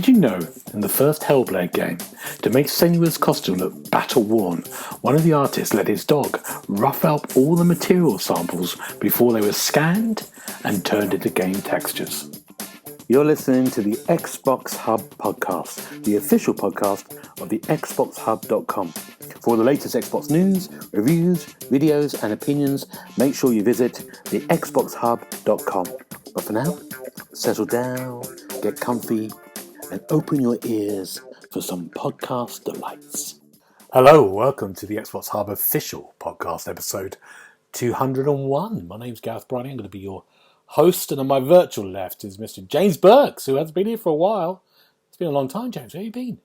Did you know, in the first Hellblade game, to make Senua's costume look battle-worn, one of the artists let his dog rough out all the material samples before they were scanned and turned into game textures? You're listening to the Xbox Hub Podcast, the official podcast of TheXboxHub.com. For all the latest Xbox news, reviews, videos, and opinions, make sure you visit TheXboxHub.com. But for now, settle down, get comfy, and open your ears for some podcast delights. Hello, welcome to the Xbox Hub Official Podcast, episode 201. My name's Gareth Briney. I'm going to be your host, and on my virtual left is Mr. James Burks, who has been here for a while. It's been a long time, James. Where have you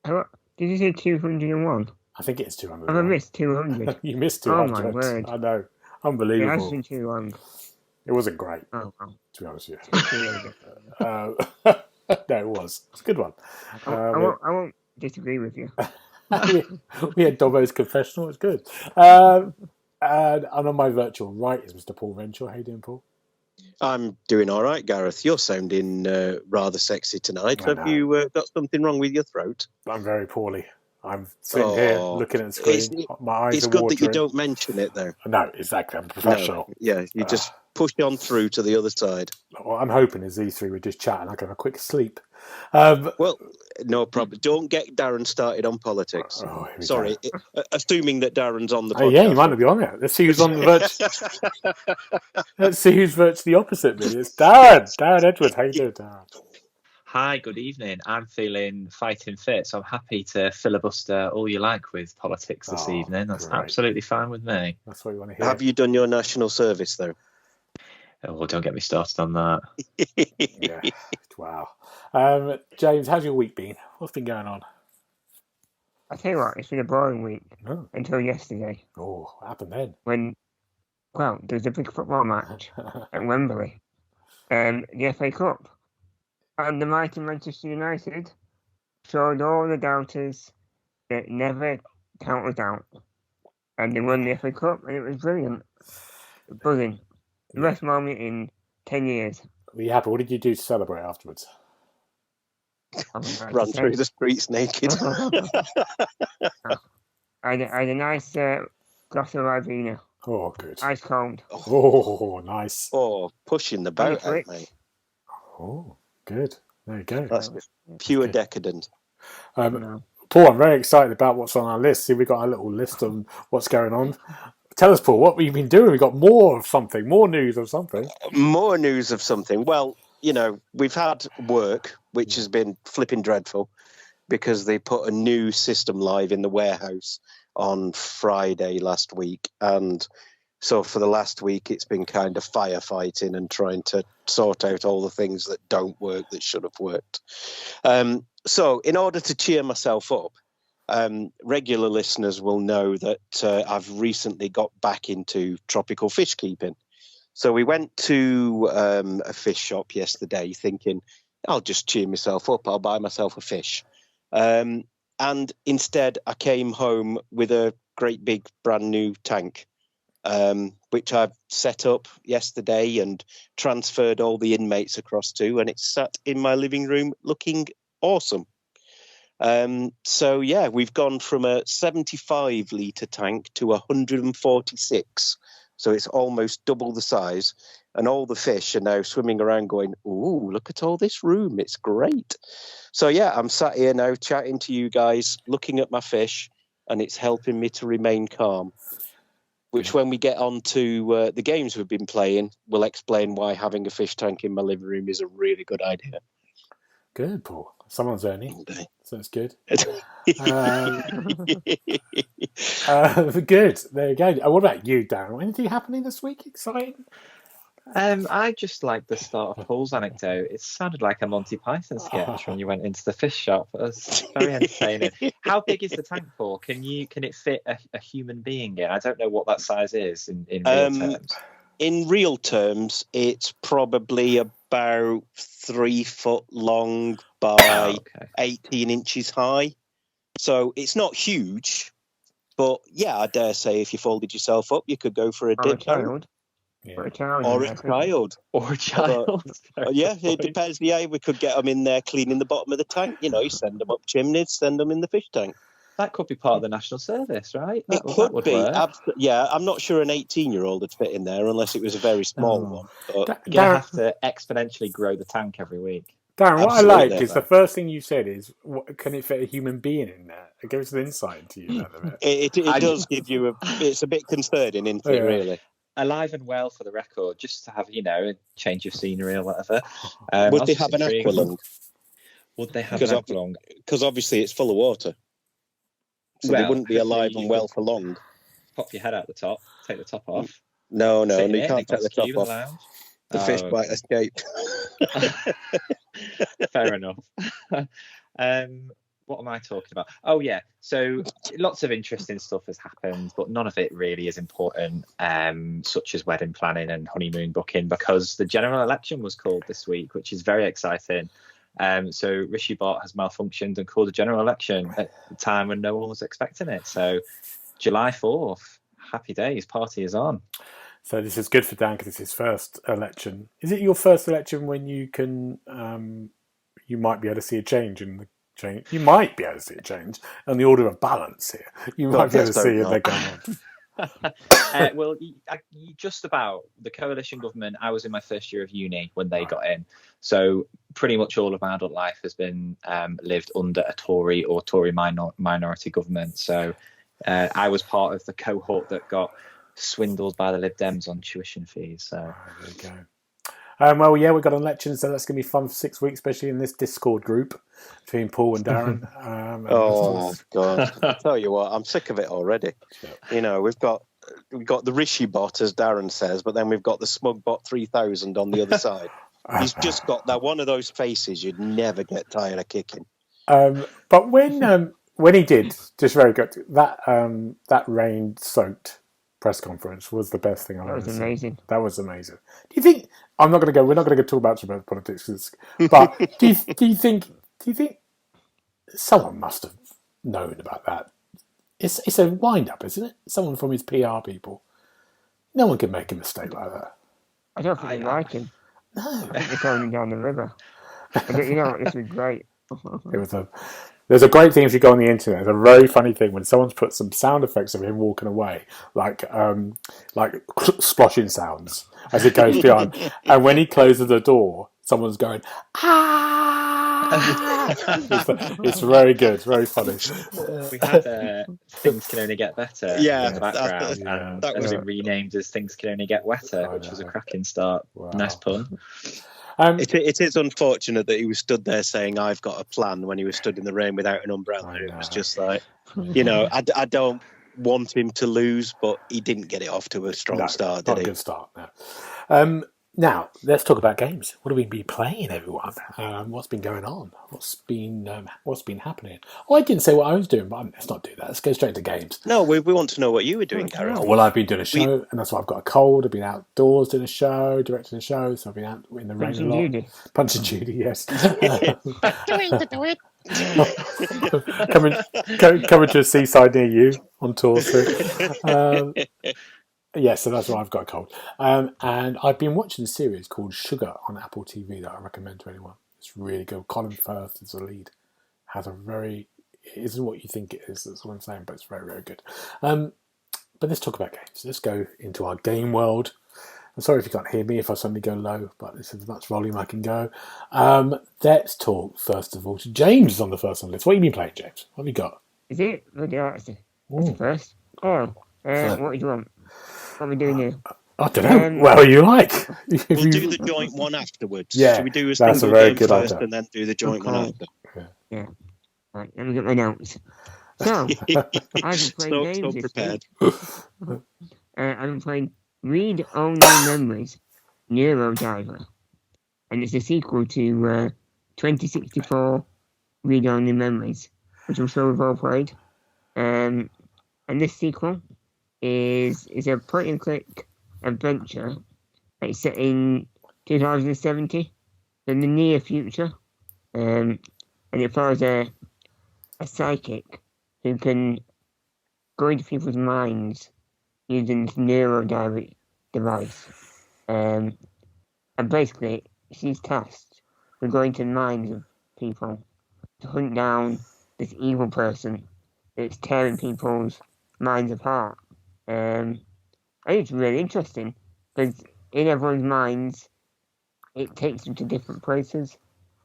been? Did you say 201? I think it is 200. I missed 200. You missed 200. Oh, my word. I know. Unbelievable. It has been too long. It wasn't great, to be honest with you. No, it was. It's a good one. I won't disagree with you. We had Dobbo's confessional. It's good. And on my virtual right is Mr. Paul Renshaw. How you doing, Paul? I'm doing all right, Gareth. You're sounding rather sexy tonight. Have you got something wrong with your throat? I'm very poorly. I'm sitting here looking at the screen. My eyes it's are good watering. That you don't mention it, though. No, exactly. I'm a professional. No, yeah, you just push on through to the other side. What I'm hoping is these three were just chatting. I can have a quick sleep. Well, no problem. Don't get Darren started on politics. Sorry, assuming that Darren's on the podcast. Yeah, you might not be on it. Let's see who's on the Let's see who's virtually opposite me. It's Darren Edwards. How you doing, Darren? Hi, good evening. I'm feeling fighting fit, so I'm happy to filibuster all you like with politics this evening. That's absolutely fine with me. That's what you want to hear. Have you done your national service, though? Oh, don't get me started on that. Yeah. Wow. James, how's your week been? What's been going on? I tell you what, it's been a boring week until yesterday. Oh, what happened then? There was a big football match at Wembley, the FA Cup. And the mighty Manchester United showed all the doubters that never count us out. And they won the FA Cup, and it was brilliant. Brilliant. The best moment in 10 years. Were you happy? What did you do to celebrate afterwards? Run through the streets naked. I had a nice glass of Ribena. Oh, good. Ice cold. Oh, nice. Oh, pushing the boat out, mate. Oh, good. There you go. That's pure decadent. Paul, I'm very excited about what's on our list. See, we've got a little list on what's going on. Tell us, Paul, what we've been doing. We've got more of something, more news of something. More news of something. Well, you know, we've had work, which has been flipping dreadful because they put a new system live in the warehouse on Friday last week. And so for the last week, it's been kind of firefighting and trying to sort out all the things that don't work that should have worked. So in order to cheer myself up, regular listeners will know that I've recently got back into tropical fish keeping. So we went to a fish shop yesterday thinking, I'll just cheer myself up. I'll buy myself a fish. And instead, I came home with a great big brand new tank, which I've set up yesterday and transferred all the inmates across to. And it's sat in my living room looking awesome. So, yeah, we've gone from a 75-litre tank to 146. So it's almost double the size. And all the fish are now swimming around going, ooh, look at all this room. It's great. So, yeah, I'm sat here now chatting to you guys, looking at my fish, and it's helping me to remain calm. Which, when we get on to the games we've been playing, will explain why having a fish tank in my living room is a really good idea. Good, Paul. Someone's earning, so it's good. Good. There you go. What about you, Darren? Anything happening this week? Exciting? I just like the start of Paul's anecdote. It sounded like a Monty Python sketch when you went into the fish shop. It was very entertaining. How big is the tank, Paul? Can it fit a human being in? I don't know what that size is in real terms. In real terms, it's probably about 3 foot long by 18 inches high. So it's not huge, but yeah, I dare say if you folded yourself up, you could go for a dip. Or a child. Or a child. Or a child. Yeah, it depends. Yeah, we could get them in there cleaning the bottom of the tank. You send them up chimneys, send them in the fish tank. That could be part of the national service, right? It could be. Yeah, I'm not sure an 18-year-old would fit in there unless it was a very small one. But you're going to have to exponentially grow the tank every week. Darren, what I like is the first thing you said is, can it fit a human being in there? It gives an insight into you. It does give you it's a bit concerning, isn't it, really? Alive and well, for the record, just to have, a change of scenery or whatever. Would they have an aqualung? Would they have an aqualung? Because obviously it's full of water. So they wouldn't be alive and well for long. Pop your head out the top, take the top off. No, you can't take the top off. The fish might escape. Fair enough. What am I talking about? Oh, yeah. So lots of interesting stuff has happened, but none of it really is important, such as wedding planning and honeymoon booking, because the general election was called this week, which is very exciting. So Rishi Bot has malfunctioned and called a general election at the time when no one was expecting it. So July 4th, happy days, party is on. So this is good for Dan because it's his first election. Is it your first election when you can, you might be able to see a change in the change? You might be able to see a change on the order of balance here. You might be able to see it. They're going on. Well, just about. The coalition government, I was in my first year of uni when they got in. So pretty much all of my adult life has been lived under a Tory or Tory minority government. So I was part of the cohort that got swindled by the Lib Dems on tuition fees. So there you go. Well, yeah, we've got an election, so that's going to be fun for 6 weeks, especially in this Discord group between Paul and Darren. God! I tell you what, I'm sick of it already. Yep. We've got the Rishi bot, as Darren says, but then we've got the Smug Bot 3000 on the other side. He's just got that one of those faces you'd never get tired of kicking. But when he did, just very good, that rain-soaked press conference was the best thing I've ever seen. Amazing. That was amazing. Do you think? We're not going to talk about politics, but do you think someone must have known about that? It's a wind-up, isn't it? Someone from his PR people. No one can make a mistake like that. I don't think they like him. No. I think they're going down the river. This was great. There's a great thing if you go on the internet. There's a very funny thing when someone's put some sound effects of him walking away, like splashing sounds as it goes beyond. And when he closes the door, someone's going, ah! It's very good, very funny. We had Things Can Only Get Better in the background, that was renamed as Things Can Only Get Wetter, which was a cracking start. Wow. Nice pun. It is unfortunate that he was stood there saying, I've got a plan, when he was stood in the rain without an umbrella. It was just like, I don't want him to lose, but he didn't get it off to a strong start, did he? Not a good start, no. Now, let's talk about games. What have we been playing, everyone? What's been going on? What's been happening? Oh, I didn't say what I was doing, but let's not do that. Let's go straight to games. No, we want to know what you were doing, Darren. Oh, well, I've been doing a show, and that's why I've got a cold. I've been outdoors doing a show, directing a show, so I've been out in the rain a lot. Punching Judy, yes. Do it. Coming to a seaside near you on tour soon. Yes, so that's why I've got a cold. And I've been watching a series called Sugar on Apple TV that I recommend to anyone. It's really good. Colin Firth is the lead. It isn't what you think it is, that's what I'm saying, but it's very, very good. But let's talk about games. Let's go into our game world. I'm sorry if you can't hear me if I suddenly go low, but this is as much volume I can go. Let's talk, first of all, to James is on the first on the list. What have you been playing, James? What have you got? Is it? That's the first. Oh, what do you want? What are we doing here? I don't know. Well, you like. We'll do the joint one afterwards. Yeah, should we do a that's single a very game good first idea. and then do the joint one after? Yeah. Right, let me get my notes. So, I've been playing games this prepared. week. I've been playing Read Only Memories, Neurodiver. And it's a sequel to 2064 Read Only Memories, which I'm sure we've all played. And this sequel is a point-and-click adventure. It's set in 2070, in the near future. And it follows a psychic who can go into people's minds using this neurodiver device. and basically she's tasked with going to the minds of people to hunt down this evil person that's tearing people's minds apart. And it's really interesting because in everyone's minds, it takes them to different places.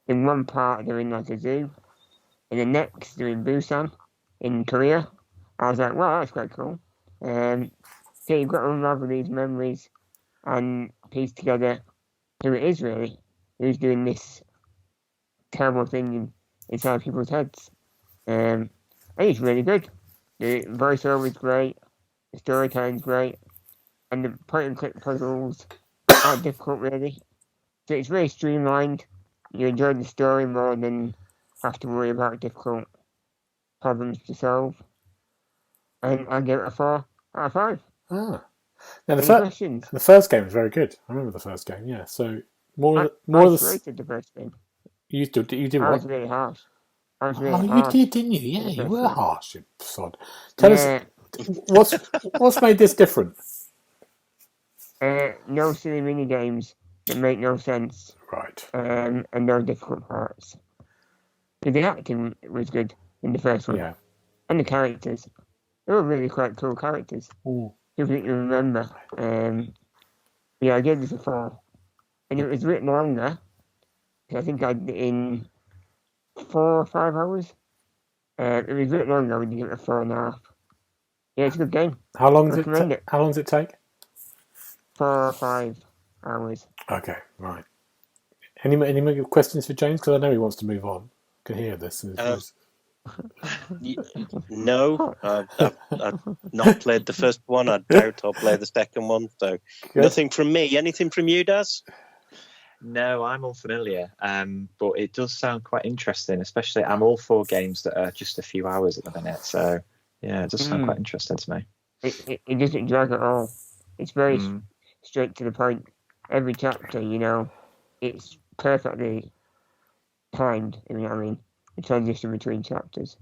In one part, they're in like a zoo. In the next, they're in Busan, in Korea. I was like, wow, that's quite cool. So you've got to unravel these memories and piece together who it is really, who's doing this terrible thing inside people's heads. And it's really good. The voiceover is great, the storytelling's great, and the point-and-click puzzles aren't difficult really. So it's very streamlined. You enjoy the story more than have to worry about difficult problems to solve. And I give it a 4 out of 5. Ah. Now, Any questions? the first game was very good. I remember the first game, yeah. So, I rated the first game. You did I what? was really harsh. You did, didn't you? Yeah, you were harsh, you sod. Tell us, what's made this different? No silly mini games that make no sense. Right. And no difficult parts. The acting was good in the first one. Yeah. And the characters. They were really quite cool characters. Ooh. If you remember. I gave this a 4. And it was a bit longer. I think I did it in 4 or 5 hours. It was a bit longer when you give it a 4.5. Yeah, it's a good game. How long does it take? 4 or 5 hours. Okay, right. Any more questions for James? Because I know he wants to move on. I can hear this. No, I've not played the first one. I doubt I'll play the second one. So nothing from me. Anything from you, Daz? No, I'm unfamiliar, but it does sound quite interesting. Especially, I'm all for games that are just a few hours at the minute. So yeah, it does sound quite interesting to me. It doesn't drag at all. It's very straight to the point. Every chapter, it's perfectly timed. You know what I mean? The transition between chapters.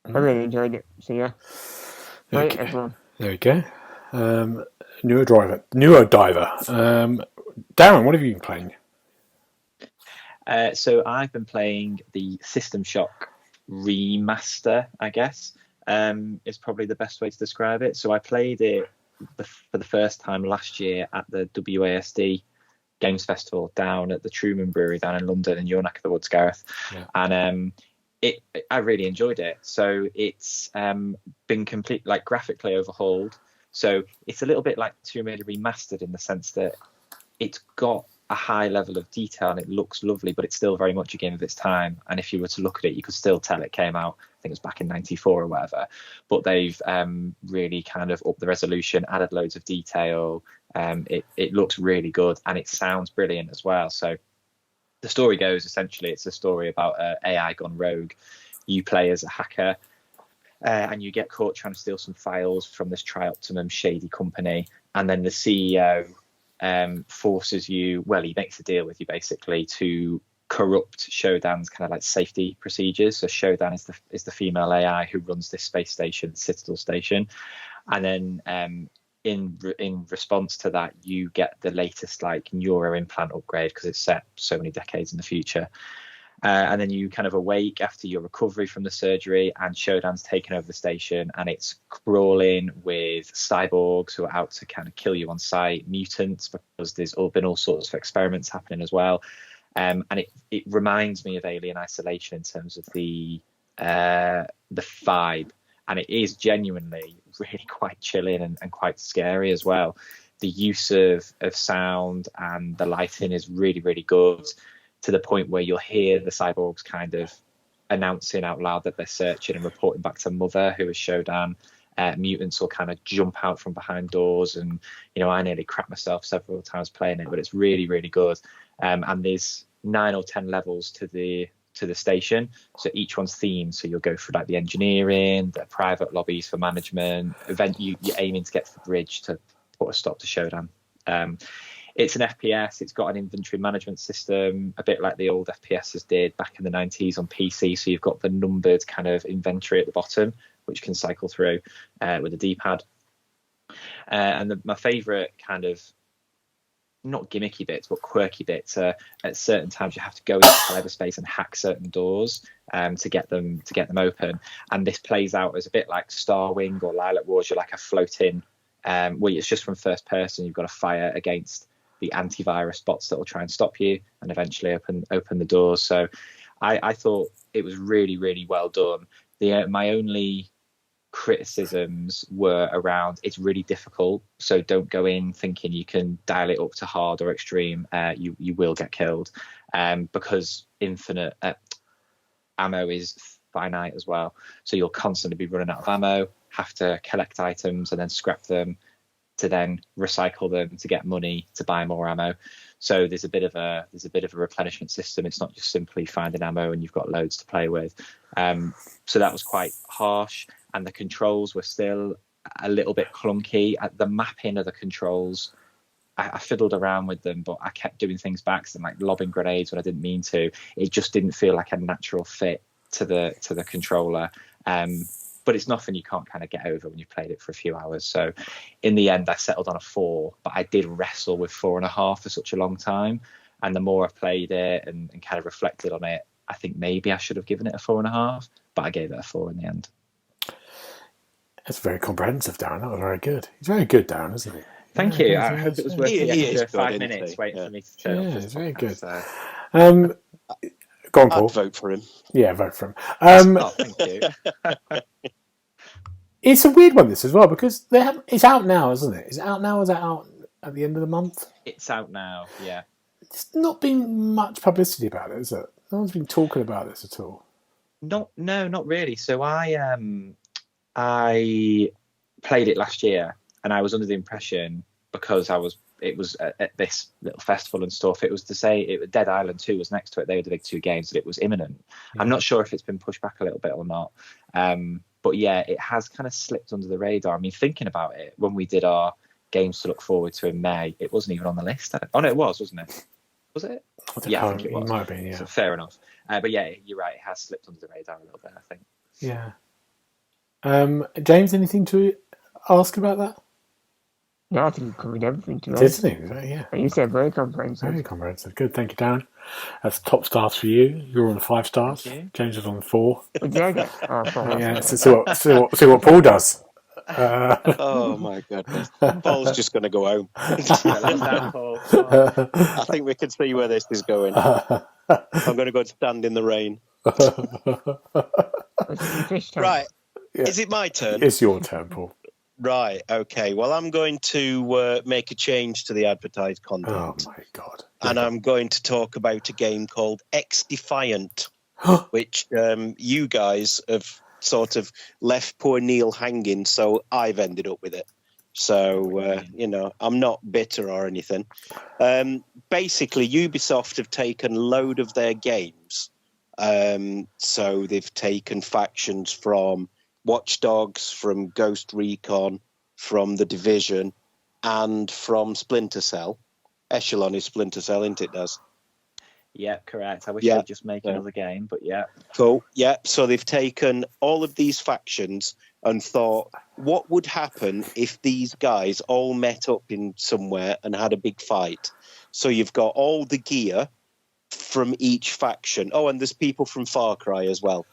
I really enjoyed it. So yeah, right, everyone. There we go. Neurodiver. Darren, what have you been playing? So I've been playing the System Shock remaster, I guess, is probably the best way to describe it. So I played it for the first time last year at the WASD Games Festival down at the Truman Brewery down in London, in your neck of the woods, Gareth. Yeah. And I really enjoyed it. So it's been graphically overhauled. So it's a little bit like Tomb Raider remastered in the sense that it's got a high level of detail and it looks lovely, but it's still very much a game of its time. And if you were to look at it, you could still tell it came out, I think it was back in 94 or whatever. But they've really kind of upped the resolution, added loads of detail. It looks really good and it sounds brilliant as well. So the story goes, essentially, it's a story about AI gone rogue. You play as a hacker and you get caught trying to steal some files from this Trioptimum shady company. And then the CEO forces you, he makes a deal with you basically to corrupt Shodan's kind of like safety procedures. So Shodan is the female AI who runs this space station, Citadel Station. And then in response to that, you get the latest like neuro implant upgrade because it's set so many decades in the future. And then you kind of awake after your recovery from the surgery, and Shodan's taken over the station, and it's crawling with cyborgs who are out to kind of kill you on sight, mutants, because there's been all sorts of experiments happening as well. And it reminds me of Alien Isolation in terms of the vibe, and it is genuinely really quite chilling and quite scary as well. The use of sound and the lighting is really, really good, to the point where you'll hear the cyborgs kind of announcing out loud that they're searching and reporting back to Mother, who is Shodan. Mutants will kind of jump out from behind doors, and I nearly crap myself several times playing it, but it's really, really good. And there's 9 or 10 levels to the station, so each one's themed. So you'll go through like the engineering, the private lobbies for management. You're aiming to get to the bridge to put a stop to Shodan. It's an FPS. It's got an inventory management system, a bit like the old FPSs did back in the 90s on PC. So you've got the numbered kind of inventory at the bottom, which can cycle through with a D-pad. And my favourite kind of, not gimmicky bits, but quirky bits. At certain times, you have to go into cyberspace and hack certain doors to get them open. And this plays out as a bit like Starwing or Lilac Wars. You're like a floating, where it's just from first person. You've got to fire against the antivirus bots that will try and stop you and eventually open the doors. So I thought it was really, really well done. My only criticisms were around it's really difficult, so don't go in thinking you can dial it up to hard or extreme. You will get killed because infinite ammo is finite as well, so you'll constantly be running out of ammo, have to collect items and then scrap them to then recycle them to get money to buy more ammo. So there's a bit of a replenishment system. It's not just simply finding ammo and you've got loads to play with. So that was quite harsh. And the controls were still a little bit clunky. The mapping of the controls, I fiddled around with them, but I kept doing things back, so like lobbing grenades when I didn't mean to. It just didn't feel like a natural fit to the controller. But it's nothing you can't kind of get over when you've played it for a few hours. So in the end, I settled on a 4, but I did wrestle with 4.5 for such a long time. And the more I've played it and kind of reflected on it, I think maybe I should have given it a 4.5, but I gave it a 4 in the end. That's very comprehensive, Darren. That was very good. He's very good, Darren, isn't he? Thank you. I hope it was worth the extra good, 5 minutes waiting for me to turn up. It's very good. So. Go on, Paul. I'd vote for him. Yeah, vote for him. Thank you. It's a weird one, this as well, because it's out now, isn't it? Is it out now? Is it out at the end of the month? It's out now, yeah. There's not been much publicity about it, is it? No one's been talking about this at all. No, not really. So I played it last year, and I was under the impression, because it was at this little festival and stuff, it was to say Dead Island 2 was next to it. They were the big 2 games, that it was imminent. Yeah. I'm not sure if it's been pushed back a little bit or not. But yeah, it has kind of slipped under the radar. I mean, thinking about it, when we did our games to look forward to in May, it wasn't even on the list. Oh no, it was, wasn't it? Was it? Yeah, I think it was. It might have been, yeah. So fair enough. But yeah, you're right. It has slipped under the radar a little bit, I think. Yeah. James, anything to ask about that? No, I think you covered everything today. Didn't he? Yeah. You said very comprehensive. Very comprehensive. Good. Thank you, Darren. That's top stars for you. You're on 5 stars. James is on 4. What did I get? Oh, 4. Yeah. So see what Paul does. Oh my goodness. Paul's just going to go home. Paul. I think we can see where this is going. I'm going to go and stand in the rain. Right. Yeah. Is it my turn? It's your turn, Paul. Right. Okay. Well, I'm going to make a change to the advertised content. Oh my God. And I'm going to talk about a game called X Defiant, which you guys have sort of left poor Neil hanging, so I've ended up with it. So, I'm not bitter or anything. Basically, Ubisoft have taken a load of their games. So they've taken factions from Watch Dogs, from Ghost Recon, from The Division, and from Splinter Cell. Echelon is Splinter Cell, isn't it, Daz? Yeah, correct. I wish they'd just make another game, but yeah. Cool. Yeah, so they've taken all of these factions and thought, what would happen if these guys all met up in somewhere and had a big fight? So you've got all the gear from each faction. Oh, and there's people from Far Cry as well,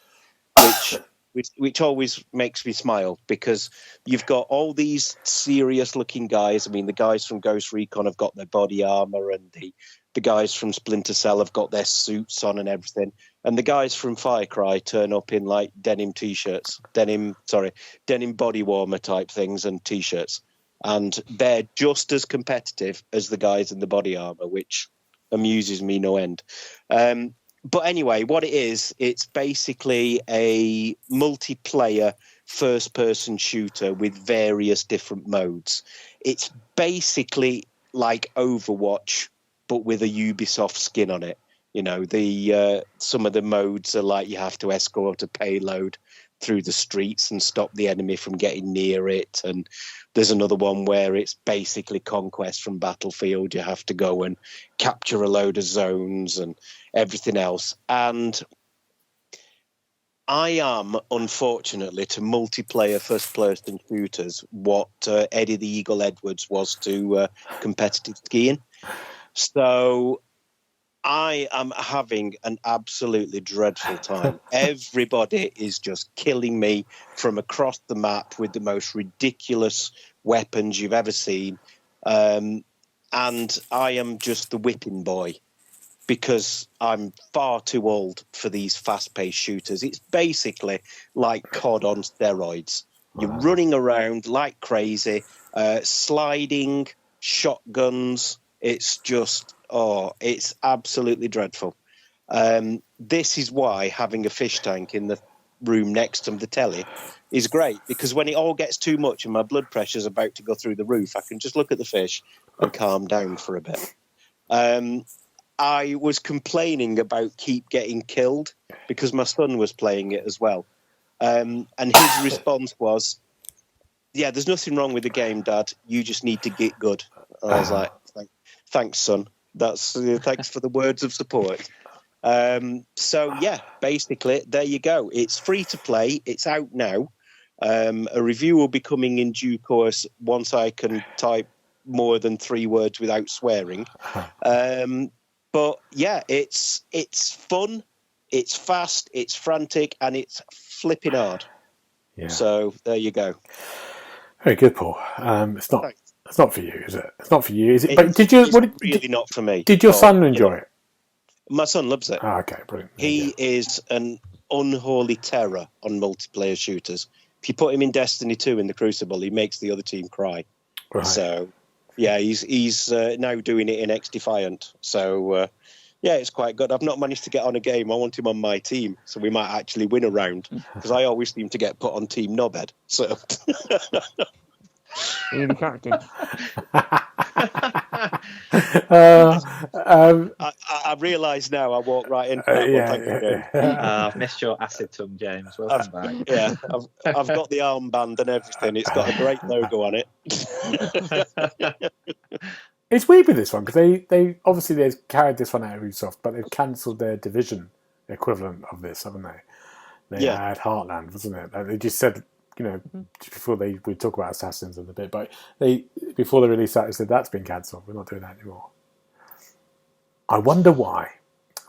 which always makes me smile, because you've got all these serious-looking guys. I mean, the guys from Ghost Recon have got their body armor, and the guys from Splinter Cell have got their suits on and everything. And the guys from Far Cry turn up in, like, denim body warmer type things and T-shirts. And they're just as competitive as the guys in the body armor, which amuses me no end. But anyway, what it is, it's basically a multiplayer first-person shooter with various different modes. It's basically like Overwatch, but with a Ubisoft skin on it. You know, some of the modes are like you have to escort a payload through the streets and stop the enemy from getting near it. And there's another one where it's basically conquest from Battlefield. You have to go and capture a load of zones and everything else. And I am, unfortunately, to multiplayer first-person shooters what Eddie the Eagle Edwards was to competitive skiing. So I am having an absolutely dreadful time. Everybody is just killing me from across the map with the most ridiculous weapons you've ever seen. And I am just the whipping boy because I'm far too old for these fast-paced shooters. It's basically like COD on steroids. You're running around like crazy, sliding, shotguns. It's just, it's absolutely dreadful. This is why having a fish tank in the room next to the telly is great, because when it all gets too much and my blood pressure's about to go through the roof, I can just look at the fish and calm down for a bit. I was complaining about keep getting killed because my son was playing it as well. And his response was, yeah, there's nothing wrong with the game, Dad. You just need to get good. And I was like, thanks, son. Thanks for the words of support. So, yeah, basically, there you go. It's free to play. It's out now. A review will be coming in due course once I can type more than 3 words without swearing. But yeah, it's fun, it's fast, it's frantic, and it's flipping hard. Yeah. So there you go. Very good, Paul. It's not for you, is it? It's not for you, is it? But really not for me. Did your son enjoy it? My son loves it. Oh, okay, brilliant. He is an unholy terror on multiplayer shooters. If you put him in Destiny 2 in the Crucible, he makes the other team cry. Right. So. Yeah, he's now doing it in X-Defiant. So, yeah, it's quite good. I've not managed to get on a game. I want him on my team, so we might actually win a round, because I always seem to get put on Team Knobhead. So. You're the captain. I realise now I walked right into that one. Thank you. I've missed your acid tongue, James. Welcome back. Yeah, I've got the armband and everything. It's got a great logo on it. It's weird with this one because they obviously they've carried this one out of Ubisoft, but they've cancelled their Division equivalent of this, haven't they? They had Heartland, wasn't it? They just said, before we talk about Assassins in a bit, but before they released that, they said that's been cancelled. We're not doing that anymore. I wonder why.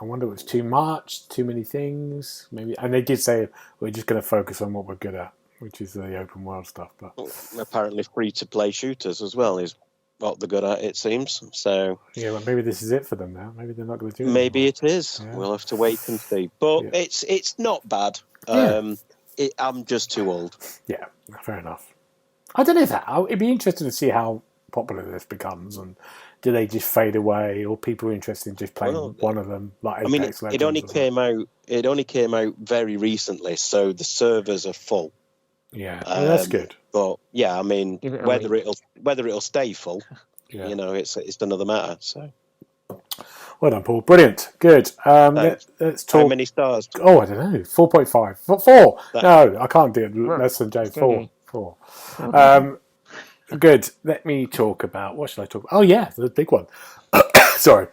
I wonder if it's too much, too many things, maybe. And they did say we're just going to focus on what we're good at, which is the open world stuff. But apparently, free to play shooters as well is what they're good at, it seems. So yeah, well, maybe this is it for them now. Maybe they're not going to do it. Maybe it is. Yeah. We'll have to wait and see. But it's not bad. I'm just too old. Yeah, fair enough. I don't know it'd be interesting to see how popular this becomes, and do they just fade away, or people are interested in just playing one of them? Like Apex Legends. It only came out very recently, so the servers are full. Yeah, that's good. But yeah, I mean, whether it'll stay full, it's another matter. So. Well done, Paul. Brilliant. Good. Let's talk. How many stars? Oh, I don't know. 4.5. 4. No, I can't do it less than James. 4. Good. Let me talk about, what should I talk about? Oh, yeah, the big one. Sorry.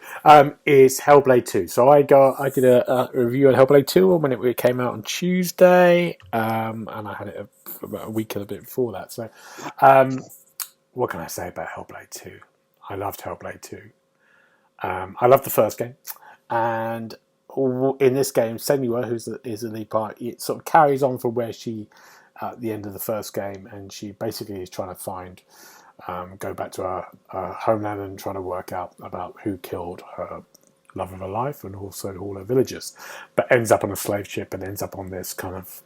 Is Hellblade 2. So I did a review on Hellblade 2 when it came out on Tuesday, and I had it for about a week and a bit before that. So what can I say about Hellblade 2? I loved Hellblade 2. I love the first game, and in this game, Senua, is the lead part, it sort of carries on from where she, at the end of the first game, and she basically is trying to go back to her homeland and trying to work out about who killed her love of her life and also all her villagers, but ends up on a slave ship and ends up on this kind of,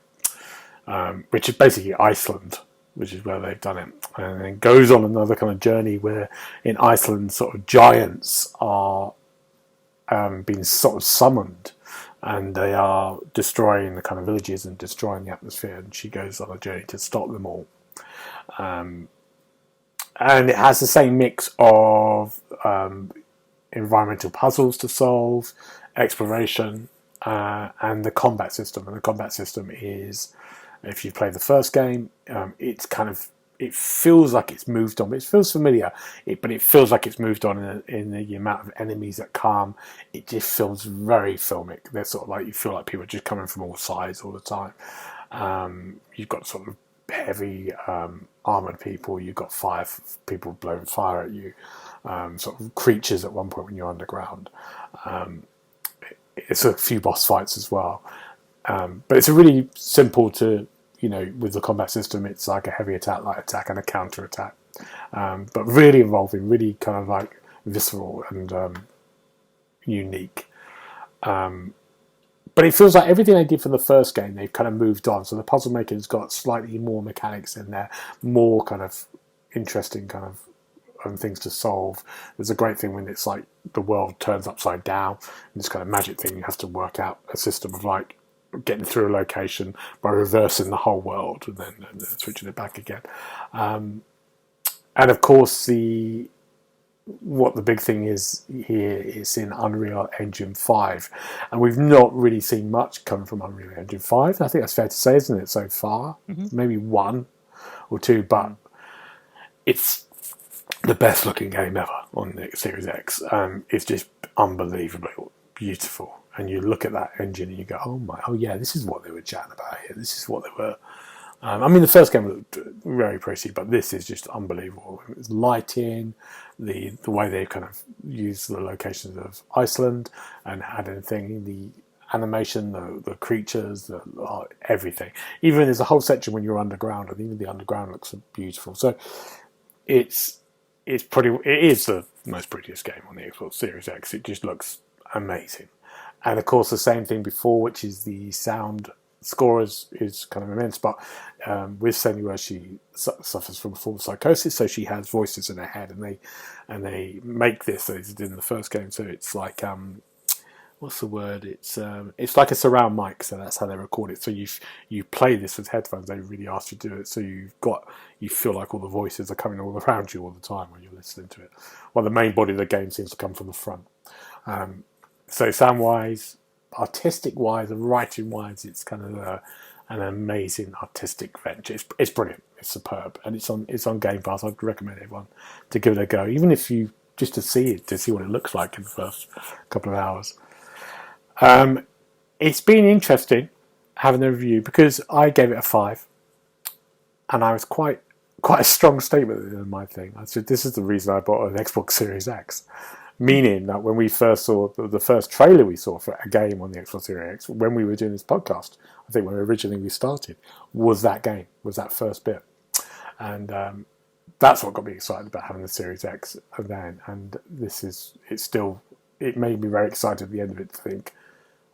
which is basically Iceland, which is where they've done it, and then goes on another kind of journey where in Iceland sort of giants are being sort of summoned, and they are destroying the kind of villages and destroying the atmosphere, and she goes on a journey to stop them all. And it has the same mix of environmental puzzles to solve, exploration, and the combat system. And the combat system is, if you play the first game, it's kind of it feels like it's moved on. It feels familiar, but it feels like it's moved on in the amount of enemies that come. It just feels very filmic. They're sort of like, you feel like people are just coming from all sides all the time. You've got sort of heavy armored people. You've got people blowing fire at you. Sort of creatures at one point when you're underground. It's a few boss fights as well. But it's a really simple to, with the combat system, it's like a heavy attack, light attack, and a counter attack. But really involving, really kind of like visceral and unique. But it feels like everything they did for the first game, they've kind of moved on. So the puzzle making's got slightly more mechanics in there, more kind of interesting kind of things to solve. There's a great thing when it's like the world turns upside down, and this kind of magic thing, you have to work out a system of like getting through a location by reversing the whole world and then switching it back again. And of course, what the big thing is here is in Unreal Engine 5, and we've not really seen much come from Unreal Engine 5. I think that's fair to say, isn't it, so far? Maybe one or two, but it's the best looking game ever on the Series X. It's just unbelievably beautiful, and you look at that engine and you go, oh yeah, this is what they were chatting about here. This is what they were. I mean, the first game looked very pretty, but this is just unbelievable. It's lighting, the way they kind of use the locations of Iceland and had anything, the animation, the creatures, everything. Even there's a whole section when you're underground, and even the underground looks beautiful. So it is the most prettiest game on the Xbox Series X. It just looks amazing. And of course, the same thing before, which is the sound score is kind of immense. But with Senua, she suffers from a form of psychosis, so she has voices in her head, and they make this as in the first game. So it's like what's the word? It's like a surround mic, so that's how they record it. So you play this with headphones. They really ask you to do it, so you feel like all the voices are coming all around you all the time when you're listening to it. Well, the main body of the game seems to come from the front. So sound-wise, artistic-wise, and writing-wise, it's kind of an amazing artistic venture. It's brilliant. It's superb, and it's on Game Pass. I'd recommend everyone to give it a go, even if you just to see what it looks like in the first couple of hours. It's been interesting having the review because I gave it a 5, and I was quite a strong statement in my thing. I said this is the reason I bought an Xbox Series X. Meaning that when we first saw the first trailer we saw for a game on the Xbox Series X, when we were doing this podcast, I think when originally we started, was that game, was that first bit. And that's what got me excited about having the Series X then. And it made me very excited at the end of it to think,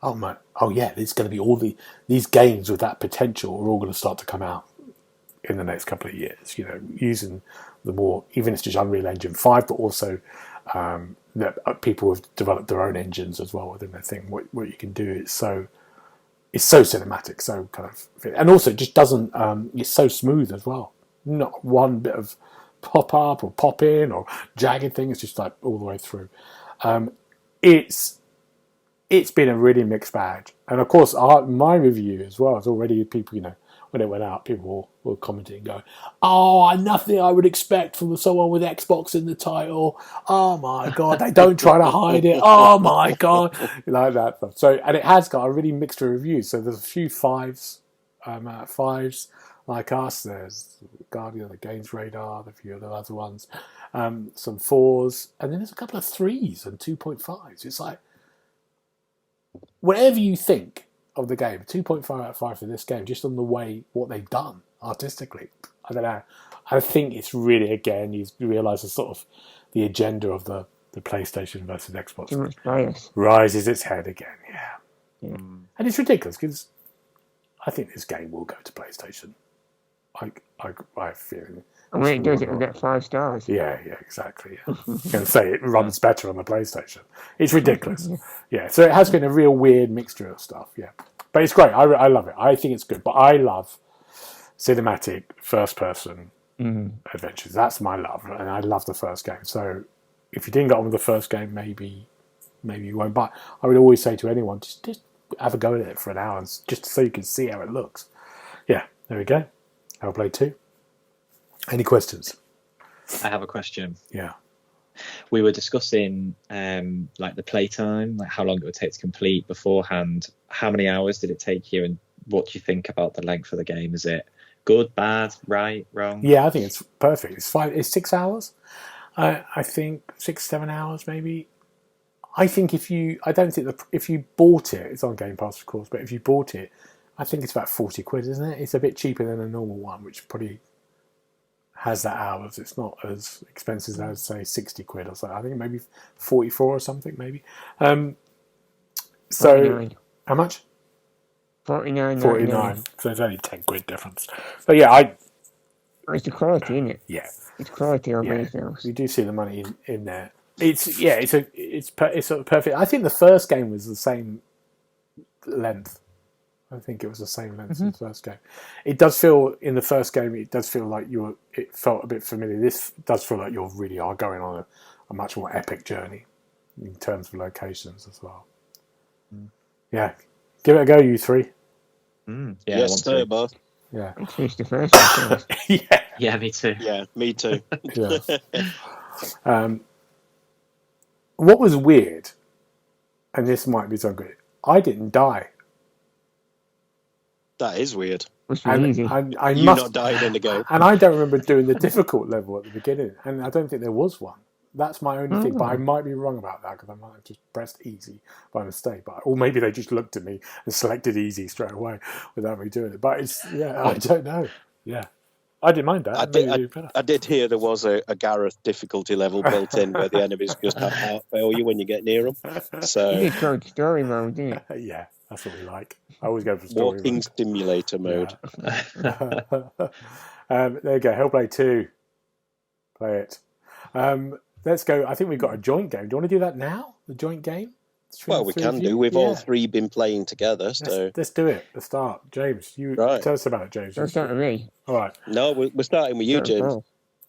oh yeah, there's going to be these games with that potential are all going to start to come out in the next couple of years, using the more, even if it's just Unreal Engine 5, but also that people have developed their own engines as well within their thing. What you can do is so cinematic, so kind of, and also it just doesn't. It's so smooth as well. Not one bit of pop up or pop in or jagged thing. It's just like all the way through. It's been a really mixed bag, and of course my review as well is already people. When it went out, people were commenting and going, nothing I would expect from someone with Xbox in the title. Oh my God, they don't try to hide it. Oh my God. Like that. So, and it has got a really mixed review. So there's a few 5s, fives like us. There's Guardian, the Games Radar, a few of the other ones, some 4s, and then there's a couple of 3s and 2.5s. It's like, whatever you think of the game, 2.5 out of 5 for this game, just on the way what they've done artistically. I don't know. I think it's really, again, you realise the sort of the agenda of the PlayStation versus Xbox Too much bias. rises its head again. Yeah. And it's ridiculous because I think this game will go to PlayStation. I have a feeling. And when it does, it will get 5 stars. Yeah, exactly. Yeah. I'm going to say it runs better on the PlayStation. It's ridiculous. Yeah, so it has been a real weird mixture of stuff. Yeah, but it's great. I love it. I think it's good. But I love cinematic first-person adventures. That's my love, and I love the first game. So if you didn't get on with the first game, maybe you won't. But I would always say to anyone, just have a go at it for an hour, just so you can see how it looks. Yeah, there we go. Hellblade 2. Any questions? I have a question. Yeah. We were discussing like the playtime, like how long it would take to complete beforehand. How many hours did it take you, and what do you think about the length of the game? Is it good, bad, right, wrong? Yeah, I think it's perfect. It's 6 hours. I think 6-7 hours maybe. I think if you bought it, it's on Game Pass of course, but if you bought it, I think it's about 40 quid, isn't it? It's a bit cheaper than a normal one, which probably has that hours. It's not as expensive as, say, 60 quid or something. I think maybe 44 or something, maybe. So, 49. how much? 49. 49. So it's only 10 quid difference. But yeah, It's the quality, isn't it? yeah. It's quality over Yeah, anything else. you do see the money in there. It's sort of perfect. I think the first game was the same length. I think it was the same length as the first game. It does feel in the first game. It does feel like it felt a bit familiar. This does feel like you really are going on a much more epic journey in terms of locations as well. Yeah, give it a go, you three. Yeah, Yes, sir, boss. Yeah, I finished the first one first. yeah, me too. Yeah, me too. yeah. What was weird, and this might be so good, I didn't die. That is weird. Which was And easy. I You must, not died in the game. and I don't remember doing the difficult level at the beginning, and I don't think there was one. That's my only thing, but I might be wrong about that because I might have just pressed easy by mistake. Or maybe they just looked at me and selected easy straight away without me doing it. But I don't know. Yeah, I didn't mind that. I did hear there was a Gareth difficulty level built in where the enemies just have heart failure when you get near them. You So did go to story mode, didn't you? Yeah, that's what we like. I always go for story walking mode. simulator mode. There you go. Hellblade 2. Play it. Let's go. I think we've got a joint game. Do you want to do that now? The joint game? Well, we can do. We've all three been playing together, so Let's do it. Let's start. James, tell us about it, James. Don't start with me. All right. no, we're starting with you, Start with James. Paul.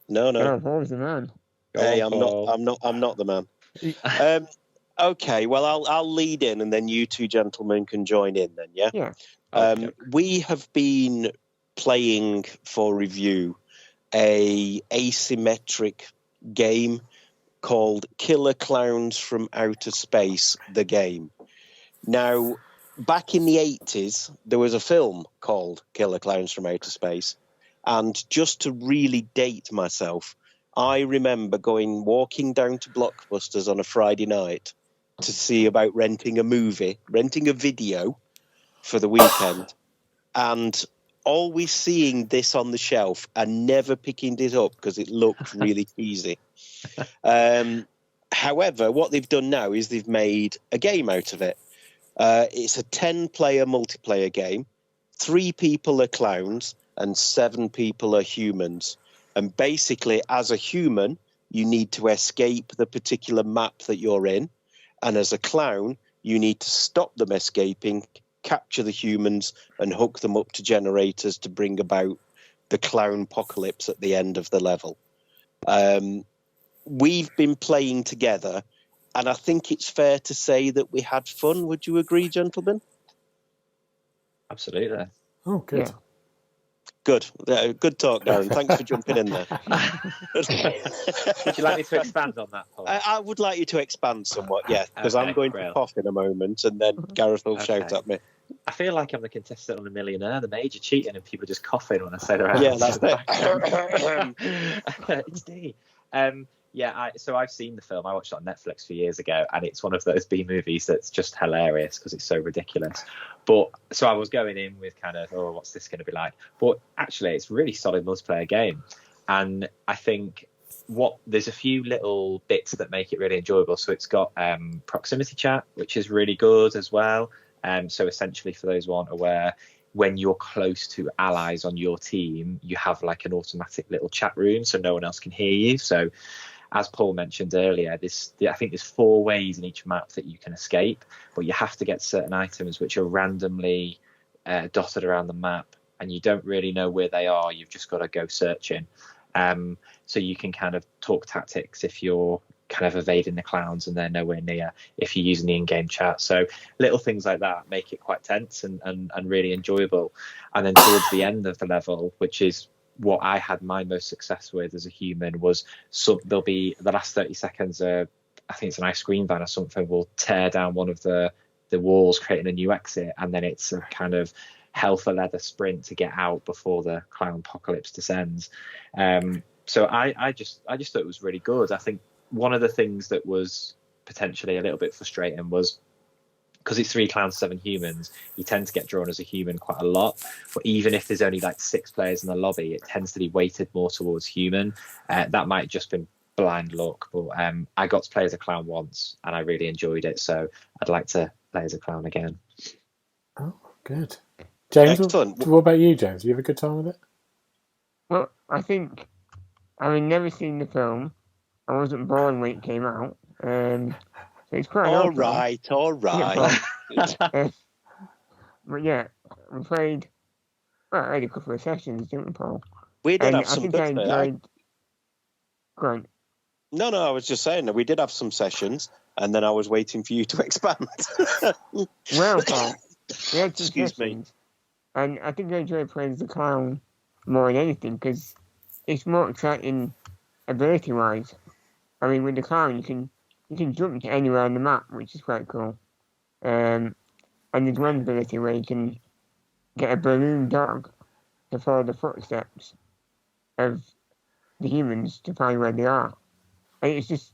No. Paul's the man. Hey, I'm not the man. Okay, well, I'll lead in, and then you two gentlemen can join in. Then, yeah. Yeah. We have been playing for review a asymmetric game called Killer Klowns from Outer Space, the game. Now, back in the 80s, there was a film called Killer Klowns from Outer Space. And just to really date myself, I remember walking down to Blockbusters on a Friday night to see about renting a video for the weekend, and always seeing this on the shelf and never picking it up because it looked really cheesy. However, what they've done now is they've made a game out of it. It's a 10-player multiplayer game. 3 people are clowns and 7 people are humans. And basically, as a human, you need to escape the particular map that you're in. And as a clown, you need to stop them escaping, capture the humans, and hook them up to generators to bring about the clown apocalypse at the end of the level. We've been playing together, and I think it's fair to say that we had fun. Would you agree, gentlemen? Absolutely. Oh, good. Yeah. Good. Good talk, Darren. Thanks for jumping in there. Would you like me to expand on that, Paul? I would like you to expand somewhat, yeah, because Okay, I'm going great. to cough in a moment, and then Gareth will shout at me. I feel like I'm the contestant on The Millionaire, the major cheating, and people just coughing when I say the right Yeah, answer. that's it. It's me. So I've seen the film. I watched it on Netflix a few years ago, and it's one of those B movies that's just hilarious because it's so ridiculous. But so I was going in with kind of, what's this going to be like? But actually, it's a really solid multiplayer game, and I think there's a few little bits that make it really enjoyable. So it's got proximity chat, which is really good as well. So essentially, for those who aren't aware, when you're close to allies on your team, you have like an automatic little chat room so no one else can hear you. So as Paul mentioned earlier, I think there's 4 ways in each map that you can escape, but you have to get certain items which are randomly dotted around the map, and you don't really know where they are. You've just got to go searching. So you can kind of talk tactics if you're kind of evading the clowns and they're nowhere near, if you're using the in-game chat. So little things like that make it quite tense and really enjoyable. And then towards the end of the level, which is what I had my most success with as a human was there'll be the last 30 seconds, I think it's an ice cream van or something, will tear down one of the walls, creating a new exit, and then it's a kind of hell for leather sprint to get out before the clown apocalypse descends. So I just thought it was really good. I think one of the things that was potentially a little bit frustrating was, because it's 3 clowns, 7 humans, you tend to get drawn as a human quite a lot. But even if there's only like 6 players in the lobby, it tends to be weighted more towards human. That might have just been blind luck, but I got to play as a clown once and I really enjoyed it. So I'd like to play as a clown again. Oh, good. James, Excellent. what about you, James? You have a good time with it? Well, I think, having never seen the film, I wasn't born when it came out. So it's quite All open. right. But yeah, we played. Well, I had a couple of sessions, didn't we, Paul? We did And have I some think good I enjoyed. Go on. No, I was just saying that we did have some sessions, and then I was waiting for you to expand. Well, Paul, we had some Excuse me. sessions, and I think I enjoyed playing as the clown more than anything because it's more exciting ability-wise. I mean, with the clown, you can jump to anywhere on the map, which is quite cool. And there's one ability where you can get a balloon dog to follow the footsteps of the humans to find where they are. And it's just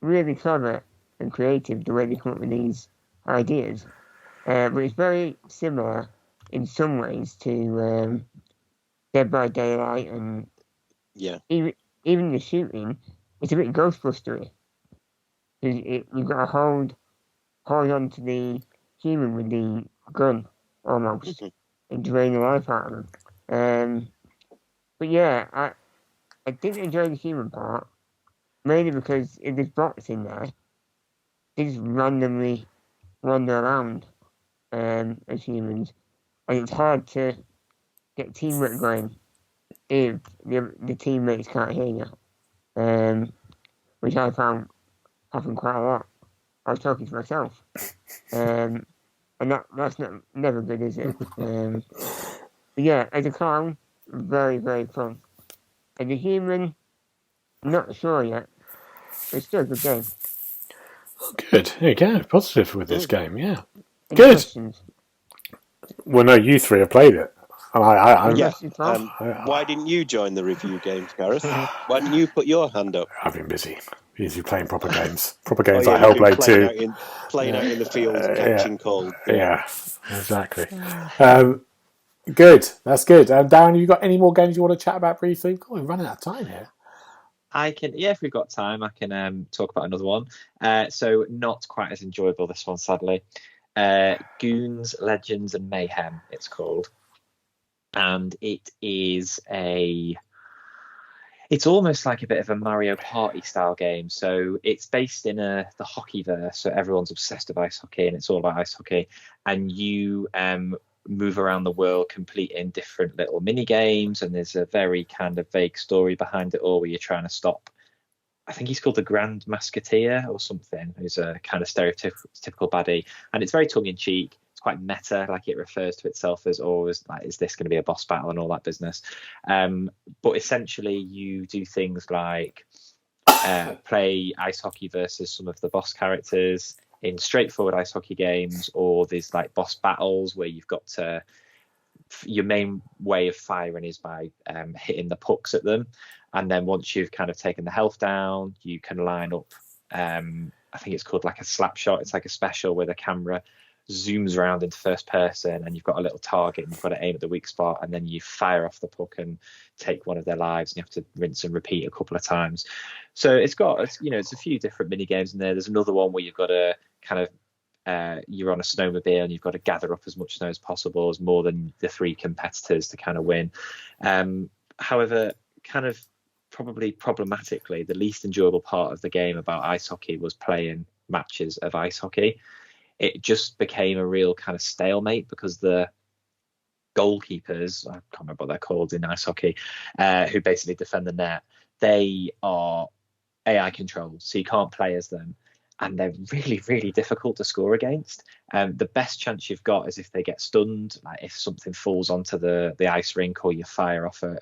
really clever and creative the way they come up with these ideas. But it's very similar in some ways to Dead by Daylight, and Yeah. even the shooting, it's a bit Ghostbustery. You've got to hold on to the human with the gun almost and drain the life out of them. But yeah, I did enjoy the human part, mainly because if there's bots in there, they just randomly wander around as humans, and it's hard to get teamwork going if the teammates can't hear you, which I found happen quite a lot. I was talking to myself, and that's never good, is it? But yeah, as a clown, very, very fun. As a human, not sure yet, but it's still a good game. Oh, good. There you go. Positive with this game, yeah. Any Good. questions? Well, no, you 3 have played it. And I'm Yeah. Questions, Paul? Why didn't you join the review games, Gareth? Why didn't you put your hand up? I've been busy playing proper games. Proper games Oh, like yeah, you've been Hellblade 2. playing out in the fields, catching cold. Yeah, exactly. Good. That's good. Darren, you got any more games you want to chat about briefly? God, we're running out of time here. I can, if we've got time, I can talk about another one. So not quite as enjoyable, this one, sadly. Goons, Legends and Mayhem, it's called. And it's almost like a bit of a Mario Party style game. So it's based in the hockeyverse. So everyone's obsessed with ice hockey, and it's all about ice hockey. And you move around the world completing different little mini games, and there's a very kind of vague story behind it all, where you're trying to stop, I think he's called the Grand Musketeer or something, who's a kind of stereotypical baddie, and it's very tongue-in-cheek. It's quite meta, like it refers to itself as always like, is this going to be a boss battle and all that business? But essentially you do things like play ice hockey versus some of the boss characters in straightforward ice hockey games, or there's like boss battles where you've got to, your main way of firing is by hitting the pucks at them, and then once you've kind of taken the health down, you can line up I think it's called like a slap shot. It's like a special where the camera zooms around into first person, and you've got a little target and you've got to aim at the weak spot, and then you fire off the puck and take one of their lives, and you have to rinse and repeat a couple of times. So it's a few different mini games in there. There's another one where you've got to kind of you're on a snowmobile and you've got to gather up as much snow as possible, as more than the 3 competitors to kind of win. However, kind of probably problematically, the least enjoyable part of the game about ice hockey was playing matches of ice hockey. It just became a real kind of stalemate, because the goalkeepers, I can't remember what they're called in ice hockey, who basically defend the net, they are AI controlled, so you can't play as them. and they're really, really difficult to score against. The best chance you've got is if they get stunned, like if something falls onto the ice rink or you fire off a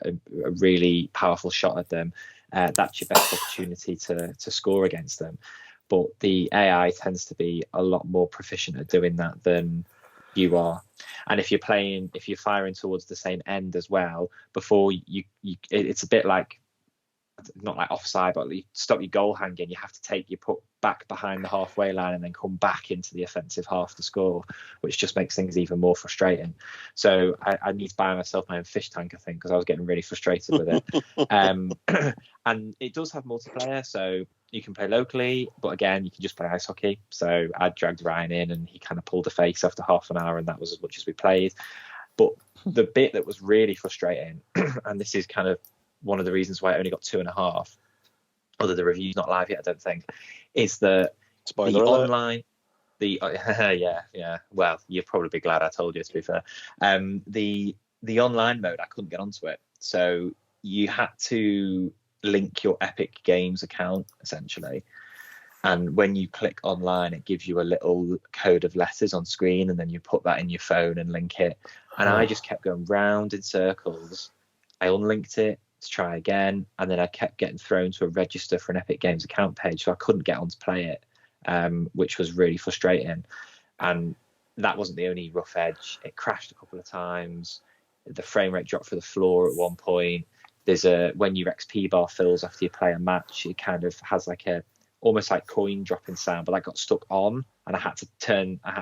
really powerful shot at them. That's your best opportunity to score against them. But the AI tends to be a lot more proficient at doing that than you are. And if you're firing towards the same end as well, before it's a bit like, not like offside, but you stop your goal hanging, you have to take your put back behind the halfway line and then come back into the offensive half to score, which just makes things even more frustrating. So I need to buy myself my own fish tank, I think, because I was getting really frustrated with it. And it does have multiplayer, so you can play locally, but again, you can just play ice hockey. So I dragged Ryan in and he kind of pulled a face after half an hour, and that was as much as we played. But the bit that was really frustrating, and this is kind of one of the reasons why I only got 2.5, although the review's not live yet, I don't think, is the online, yeah. Well, you'll probably be glad I told you, to be fair. The online mode, I couldn't get onto it, so you had to link your Epic Games account essentially. And when you click online, it gives you a little code of letters on screen, and then you put that in your phone and link it. And I just kept going round in circles. I unlinked it to try again, and then I kept getting thrown to a register for an Epic Games account page, so I couldn't get on to play it, which was really frustrating. And that wasn't the only rough edge. It crashed a couple of times. The frame rate dropped through the floor at one point. There's when your XP bar fills after you play a match, it kind of has like a almost like coin dropping sound, but that got stuck on, and I had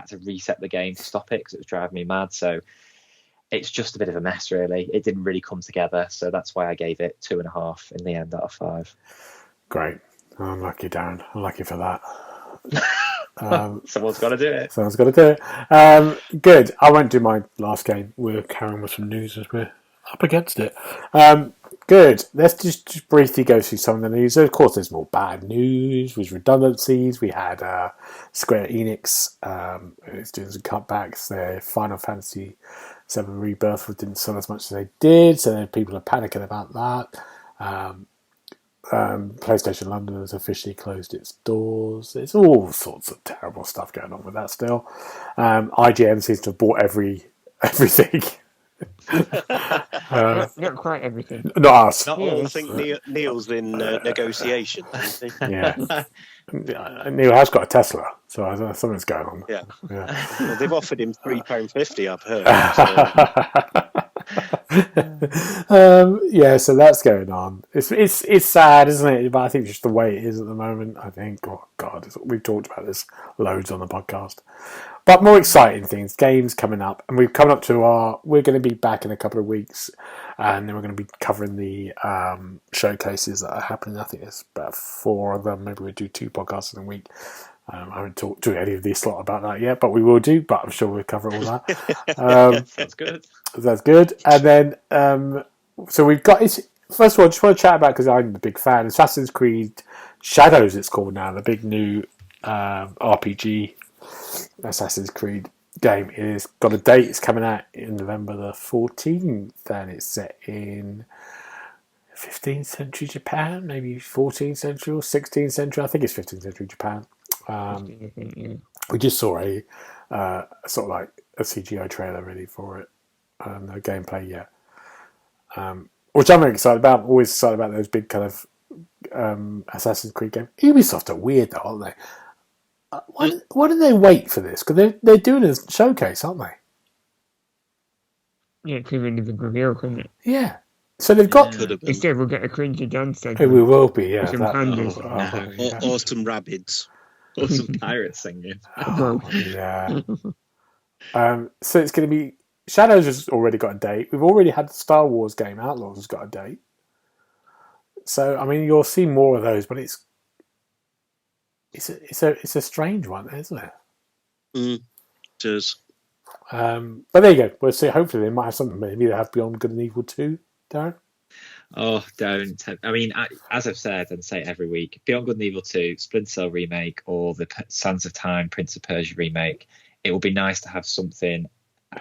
to reset the game to stop it because it was driving me mad. So it's just a bit of a mess, really. It didn't really come together, so that's why I gave it 2.5 in the end out of 5. Great. Unlucky, Darren. Unlucky for that. Someone's got to do it. Someone's got to do it. Good. I won't do my last game. We're carrying with some news as we're up against it. Good. Let's just briefly go through some of the news. Of course, there's more bad news with redundancies. We had Square Enix who's doing some cutbacks. Their Final Fantasy VII Rebirth didn't sell as much as they did, so people are panicking about that. PlayStation London has officially closed its doors. There's all sorts of terrible stuff going on with that still. IGN seems to have bought everything. Not quite everything. Not us. Not all. I think Neil's in negotiation. Yeah. Neil has got a Tesla, so something's going on. Yeah. Well, they've offered him £3.50, I've heard. So. So that's going on. It's sad, isn't it? But I think it's just the way it is at the moment. I think, oh God, we've talked about this loads on the podcast. But more exciting things, games coming up, and we're coming up to we're going to be back in a couple of weeks, and then we're going to be covering the showcases that are happening. I think there's about 4 of them. Maybe we'll do 2 podcasts in a week. I haven't talked to any of this lot about that yet, but we will do. But I'm sure we'll cover all that. That's good. That's good. And then, so we've got. First of all, I just want to chat about, because I'm a big fan, Assassin's Creed Shadows. It's called now, the big new RPG Assassin's Creed game. Is got a date. It's coming out in November the 14th, and it's set in 15th century Japan, maybe 14th century or 16th century. I think it's 15th century Japan. We just saw a sort of like a CGI trailer ready for it, no gameplay yet, which I'm very excited about. I'm always excited about those big kind of Assassin's Creed games. Ubisoft are weird though, aren't they? Why do they wait for this? Because they're doing a showcase, aren't they? Yeah, it could be the reveal, couldn't it? Yeah. So they've got. Instead, we'll get a cringy dance segment. It will be, yeah. Some pandas. Or some rabbits. Or some pirates singing. Yeah. So it's going to be. Shadows has already got a date. We've already had the Star Wars game. Outlaws has got a date. So I mean, you'll see more of those, but it's a strange one, isn't it? It is. But there you go. We'll see. Hopefully, they might have something. Maybe they have Beyond Good and Evil 2, Darren. Oh, don't. I mean, as I've said and say it every week, Beyond Good and Evil 2, Splinter Cell remake, or the Sands of Time, Prince of Persia remake, it would be nice to have something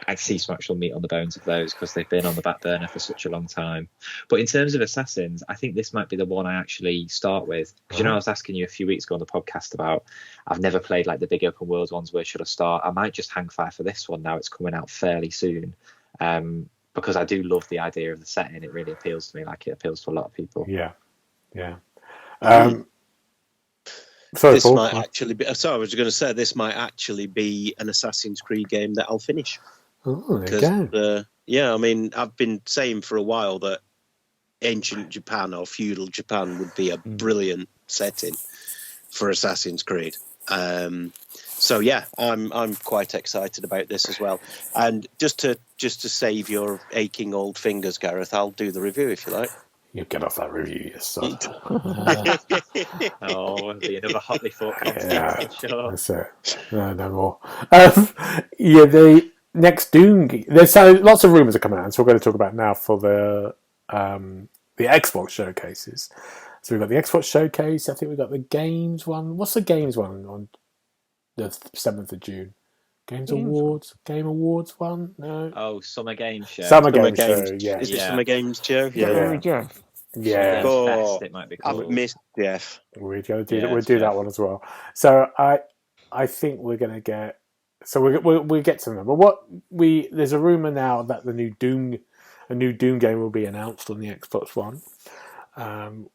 I'd see some actual meat on the bones of those because they've been on the back burner for such a long time. But in terms of Assassins, I think this might be the one I actually start with. Because, I was asking you a few weeks ago on the podcast about I've never played like the big open world ones. Where should I start? I might just hang fire for this one now. It's coming out fairly soon. Because I do love the idea of the setting. It really appeals to me, like it appeals to a lot of people. Yeah. This might actually be. So I was going to say this might actually be an Assassin's Creed game that I'll finish. Oh, there you go. I mean, I've been saying for a while that ancient Japan or feudal Japan would be a brilliant setting for Assassin's Creed. So yeah, I'm quite excited about this as well. And just to save your aching old fingers, Gareth, I'll do the review if you like. You get off that review, you son. It'll be another hotly fought contest. Yeah, Sure. that's it. No more. The next Doom. There's lots of rumours are coming out, so we're going to talk about now for the Xbox showcases. So we've got the Xbox showcase. I think we've got the games one. What's the games one on the 7th of June? Game Awards one? No. Oh, Summer Games Show. Summer Games Show, yeah. Is it Summer Games Show? Yeah. Yeah. Fest, it might be called. I've missed Jeff. We'll do that one as well. So I think we're going to get. So we'll get to them. But there's a rumor now that a new Doom game will be announced on the Xbox One,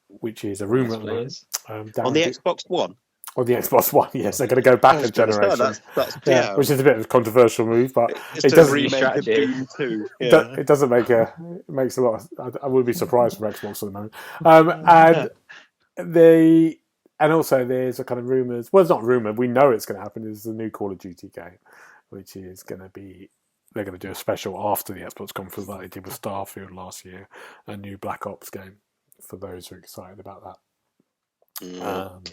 which is a rumor. On the Xbox One. On the Xbox One, yes, they're going to go back a generation. That's which is a bit of a controversial move, but it doesn't remake of Doom 2. Yeah. It doesn't make it makes a lot. I would be surprised for Xbox at the moment. And also there's a kind of rumours. Well, it's not rumour. We know it's going to happen. Is the new Call of Duty game, which is going to be. They're going to do a special after the Xbox conference like they did with Starfield last year, a new Black Ops game. For those who are excited about that.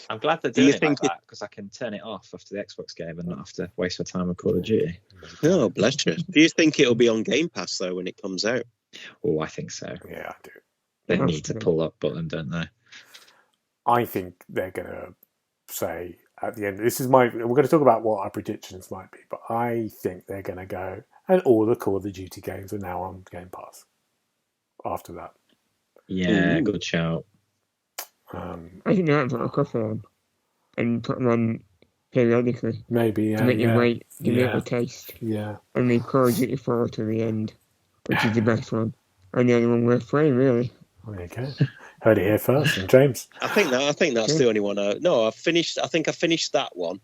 I'm glad they're doing it like that because I can turn it off after the Xbox game and not have to waste my time with Call of Duty. Oh, bless you. Do you think it'll be on Game Pass though when it comes out? Oh, I think so. Yeah, I do. They need to pull that button, don't they? I think they're going to say at the end. We're going to talk about what our predictions might be, but I think they're going to go and all the Call of Duty games are now on Game Pass. After that. Yeah, good shout. I think that's what I'll cover on and put them on periodically. Maybe, to make you wait, give you a taste. Yeah. And they Call of Duty 4 to the end, which is the best one. And the only one worth playing, really. There you go. Heard it here first from James. I think that's the only one. I finished that one,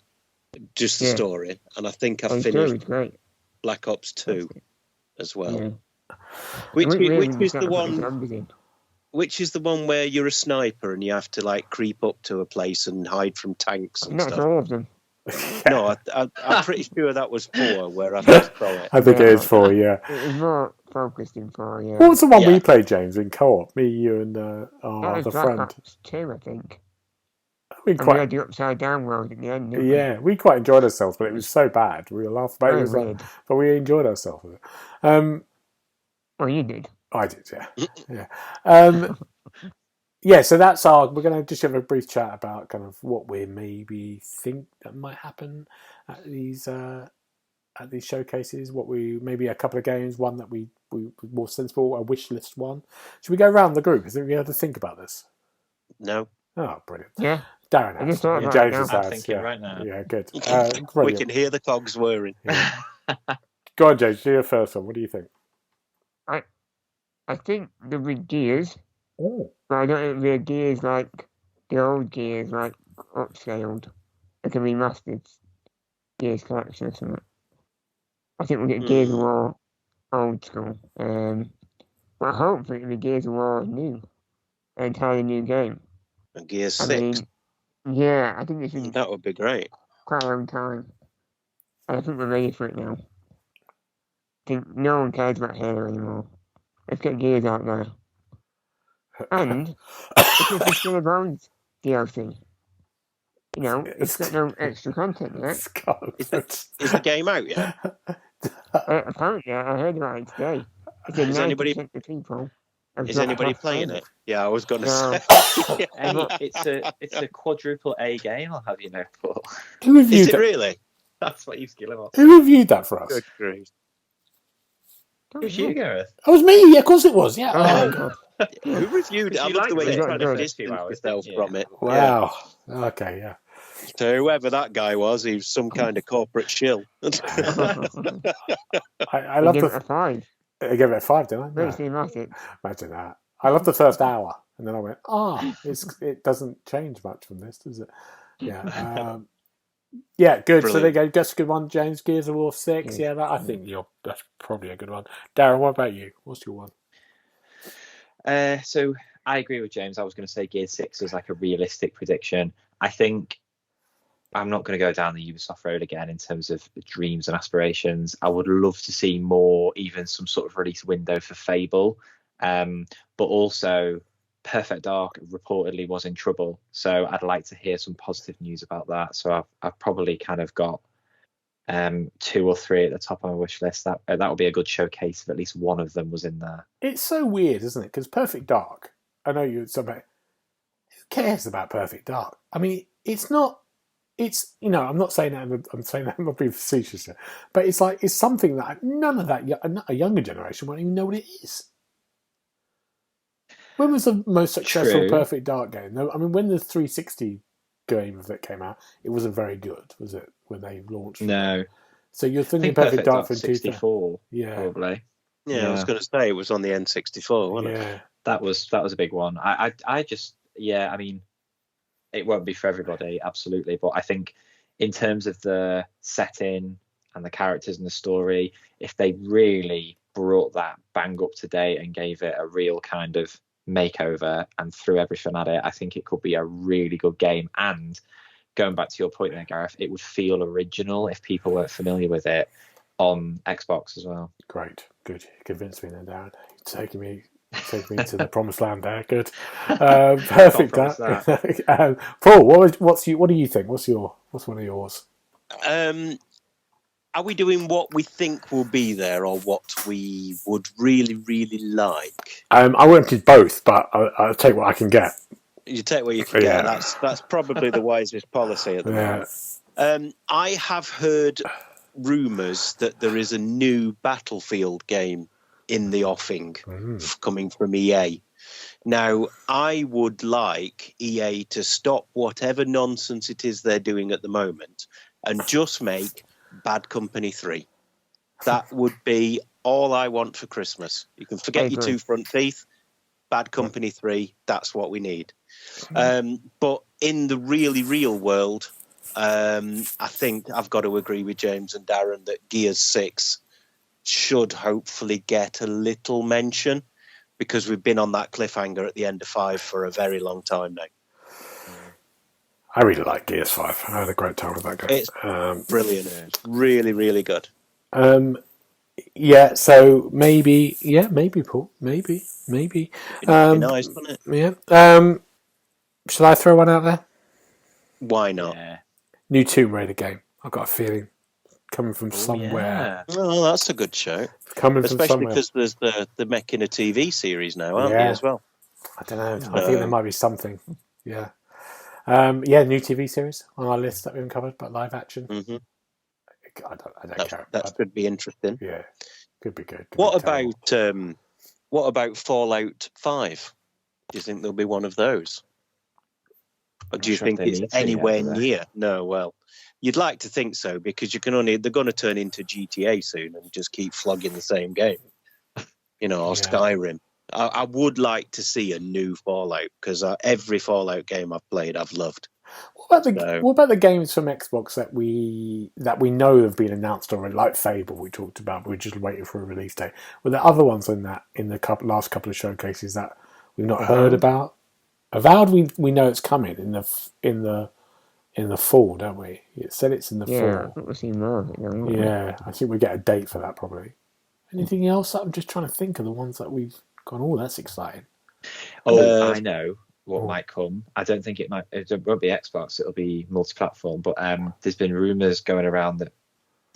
just the story, and I think I finished Black Ops 2 as well. Yeah. Which is the one? Which is the one where you're a sniper and you have to like creep up to a place and hide from tanks and stuff? Not all of them. No, I'm pretty sure that was 4 where I had to throw it. I think it is 4, yeah. It was more focused in 4, yeah. What was the one we played, James, in co-op? Me, you, and our other friend. Ops 2, I think. We had the upside down world at the end. Yeah, we quite enjoyed ourselves, but it was so bad. We were laughing about it, but we enjoyed ourselves with it. Oh, you did. I did, yeah. So that's we're going to just have a brief chat about kind of what we maybe think that might happen at these showcases. What we maybe a couple of games, one that we more sensible, a wish list one. Should we go around the group? Is there we able to think about this? No. Oh, brilliant. Yeah. Darren has. James has. Thinking right now. Yeah, good. We can hear the cogs whirring. Yeah. Go on, James. Do your first one. What do you think? I think there'll be Gears. Oh. But I don't think there'll be Gears like the old Gears, like upscaled. Like a remastered Gears collection or something. I think we'll get Gears of War old school. But hopefully it'll be Gears of War new. An entirely new game. And Gears 6. Yeah, I think this is that would be great. Quite a long time. And I think we're ready for it now. I think no one cares about Halo anymore. Let's get Gears out there. And it's a Skull and Bones DLC. You know, it's got no extra content yet. Is the game out yet? Apparently, I heard about it today. Is anybody playing it? Yeah, I was going to say. It's a quadruple A game, I'll have you know, Paul. Who reviewed Is it really? That's what you skill about. Who reviewed that for us? Good grief. It was you, Gareth. It was me. Yeah, of course it was. Yeah. Oh, Oh, God. Who reviewed it? I You love the liked way it. you You trying got to good. distance Hours, yourself didn't you? from it. wow. Okay. Yeah. So whoever that guy was, he was some kind of corporate shill. I You love give it the. a 5. I gave it a 5, didn't I? Don't No, seem like it. imagine that. I love the first hour, and then I went, it doesn't change much from this, does it? Yeah. Yeah, good. Brilliant. So there you go. That's a good one, James. Gears of War 6. Yes. Yeah, I think that's probably a good one. Darren, what about you? What's your one? So I agree with James. I was going to say Gears 6 is like a realistic prediction. I think I'm not going to go down the Ubisoft road again in terms of dreams and aspirations. I would love to see more, even some sort of release window for Fable. But also Perfect Dark reportedly was in trouble. So I'd like to hear some positive news about that. So I've probably kind of got 2 or 3 at the top of my wish list. That would be a good showcase if at least one of them was in there. It's so weird, isn't it? Because Perfect Dark, I know you're somebody. Who cares about Perfect Dark? I mean, it's not. It's, I'm not saying that. I'm saying that I'm not being facetious here, but it's like it's something that none of that a younger generation won't even know what it is. When was the most successful True. Perfect Dark game? No, I mean, when the 360 game of it came out, it wasn't very good, was it? When they launched? No. So you're I thinking think Perfect Dark from 64, yeah, probably. Yeah, I was going to say it was on the N64, wasn't it? yeah. That was a big one. I just, I mean, it won't be for everybody, absolutely. But I think in terms of the setting and the characters and the story, if they really brought that bang up to date and gave it a real kind of makeover and threw everything at it, I think it could be a really good game. And going back to your point there, Gareth, it would feel original if people weren't familiar with it on Xbox as well. Great, good. You convinced me then, Darren. You're taking me to the promised land there. Good, perfect. promise Paul, what do you think? What's one of yours? Are we doing what we think will be there or what we would really, really like? I wanted both, but I'll take what I can get. You take what you can get. That's probably the wisest policy at the moment. I have heard rumours that there is a new Battlefield game in the offing coming from EA. Now, I would like EA to stop whatever nonsense it is they're doing at the moment and just make Bad Company 3. That would be all I want for Christmas. You can forget your 2 front teeth. Bad Company 3, that's what we need. But in the really real world, I think I've got to agree with James and Darren that Gears 6 should hopefully get a little mention because we've been on that cliffhanger at the end of 5 for a very long time now. I really like Gears 5. I had a great time with that game. It's brilliant. It's really, really good. Yeah, so maybe, Paul. Maybe. It'd be nice, wouldn't it? Yeah. Shall I throw one out there? Why not? Yeah. New Tomb Raider game. I've got a feeling coming from somewhere. Yeah. Oh, that's a good show. Especially because there's the making a TV series now, aren't they, as well? I don't know. I think there might be something. Yeah. New TV series on our list that we haven't covered, but live action. Mm-hmm. I don't care. That could be interesting. Yeah, could be good. What about Fallout 5? Do you think there'll be one of those? Or do you think it's anywhere near? No, well, you'd like to think so because they're going to turn into GTA soon and just keep flogging the same game, or Skyrim. I would like to see a new Fallout because every Fallout game I've played, I've loved. What about the games from Xbox that we know have been announced already, like Fable we talked about, but we're just waiting for a release date? Were there other ones in the last couple of showcases that we've not heard about? Avowed, we know it's coming in the fall, don't we? It said it's in the fall. Yeah, I think we'll see more of it now. Yeah, I think we get a date for that probably. Anything else? I'm just trying to think of the ones that we've gone. Oh, that's exciting. I know what might come. I don't think it won't be Xbox. It'll be multi-platform. But there's been rumours going around that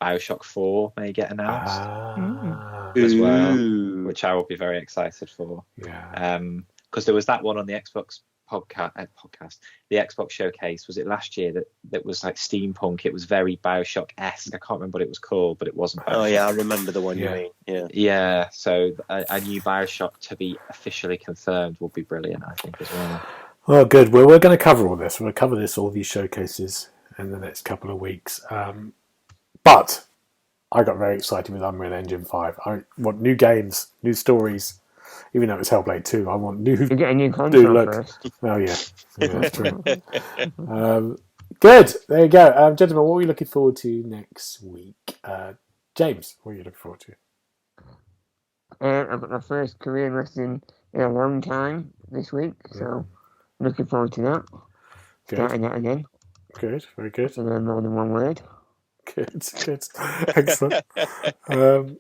BioShock 4 may get announced as well, which I will be very excited for. Yeah. Because there was that one on the Xbox podcast, the Xbox showcase, was it last year that was like steampunk? It was very Bioshock-esque. I can't remember what it was called, but it wasn't Bioshock. Oh yeah, I remember the one you mean. Yeah. So a new Bioshock to be officially confirmed would be brilliant, I think, as well. Well, good. Well, we're going to cover all this. We're going to cover all these showcases in the next couple of weeks. But I got very excited with Unreal Engine 5. I want new games, new stories. Even though it's Hellblade 2, I want new... You get a new console first. Oh, yeah. That's true. Good. There you go. Gentlemen, what are we looking forward to next week? James, what are you looking forward to? I've got my first career lesson in a long time this week, so looking forward to that. Good. Starting that again. Good. Very good. So learn more than one word. Good. Excellent. What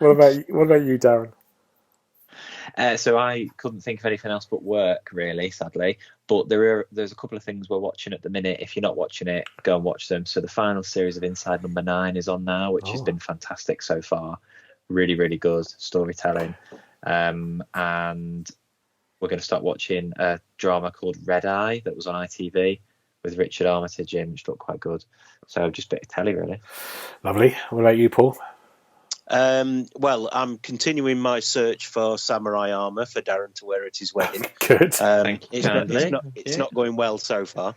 about you, Darren? So I couldn't think of anything else but work, really, sadly. But there's a couple of things we're watching at the minute. If you're not watching it, go and watch them. So the final series of Inside Number 9 is on now, which has been fantastic so far. Really, really good storytelling. And we're going to start watching a drama called Red Eye that was on ITV with Richard Armitage in, which looked quite good. So just a bit of telly, really. Lovely. What about you, Paul? Well, I'm continuing my search for samurai armour for Darren to wear at his wedding. Good. It's not going well so far.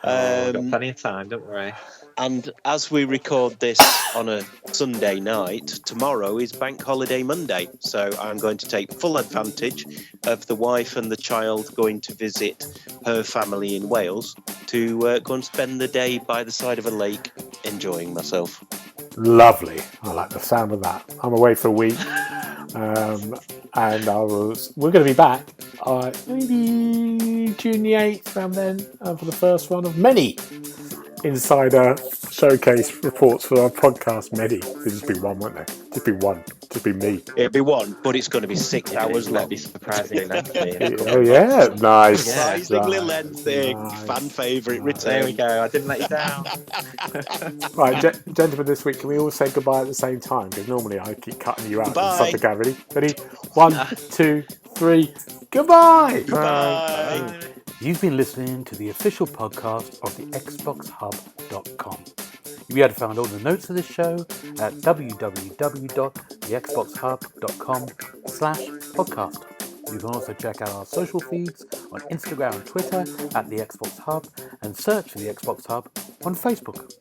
We've got plenty of time, don't worry. And as we record this on a Sunday night, tomorrow is Bank Holiday Monday. So I'm going to take full advantage of the wife and the child going to visit her family in Wales to go and spend the day by the side of a lake enjoying myself. Lovely. I like the sound of that. I'm away for a week, and we're going to be back maybe June the 8th around then for the first one of many insider showcase reports for our podcast. Many. There'll just be one, won't there? Just be one. Just be me. It'll be one, but it's going to be 6 hours long. It'll be surprisingly lengthy. Oh yeah, nice. Surprisingly lengthy. Nice. Fan favourite return. There we go. I didn't let you down. Right, gentlemen, this week, can we all say goodbye at the same time? Because normally I keep cutting you out. Goodbye. Ready? 1, 2, 3. Goodbye. Bye. You've been listening to the official podcast of TheXboxHub.com. You'll be able to find all the notes of this show at www.TheXboxHub.com/podcast. You can also check out our social feeds on Instagram and Twitter at The Xbox Hub and search for The Xbox Hub on Facebook.